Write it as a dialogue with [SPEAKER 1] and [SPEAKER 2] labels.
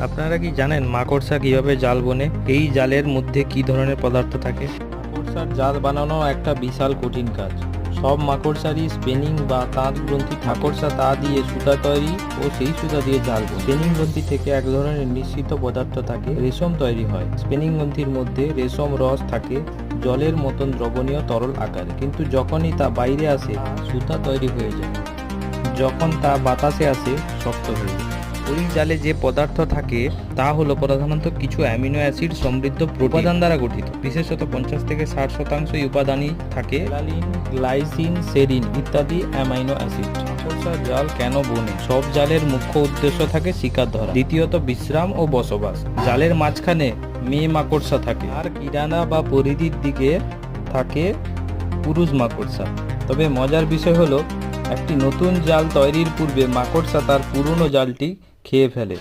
[SPEAKER 1] আপনারা কি জানেন মাকড়সা কিভাবে জাল বোনে? এই জালের মধ্যে কি ধরনের পদার্থ থাকে? মাকড়সার জাল বানানো একটা বিশাল কঠিন কাজ। সব মাকড়সারই স্পিনিং বা তাঁত গ্রন্থি। মাকড়সা তা দিয়ে সুতা তৈরি ও সেই সুতা দিয়ে জাল বোনে। স্পিনিং গ্রন্থি থেকে এক ধরনের নিঃসৃত পদার্থ থাকে, রেশম তৈরি হয়। স্পিনিং গ্রন্থির মধ্যে রেশম রস থাকে জলের মতন দ্রবণীয় তরল আকারে, কিন্তু যখনই তা বাইরে আসে সুতা তৈরি হয়ে যায়। যখন তা বাতাসে আসে শক্ত হয়ে যায়। ওই জালে যে পদার্থ থাকে তা হলো প্রধানত কিছু অ্যামিনো অ্যাসিড সমৃদ্ধ উপাদান দ্বারা গঠিত। বিশেষত 50 থেকে 60% এই উপাদানই থাকে ভ্যালিন, গ্লাইসিন, সেরিন ইত্যাদি অ্যামাইনো অ্যাসিড। মাকড়সার জাল কেন বনে? সব জালের মুখ্য উদ্দেশ্য থাকে শিকার ধরা, দ্বিতীয়ত বিশ্রাম ও বসবাস। জালের মাঝখানে মেয়ে মাকড়সা থাকে আর কিরানা বা পরিধির দিকে থাকে পুরুষ মাকড়সা। তবে মজার বিষয় হলো একটি নতুন জাল তৈরির পূর্বে মাকড়সা তার পুরনো জালটি খেয়ে ফেলে।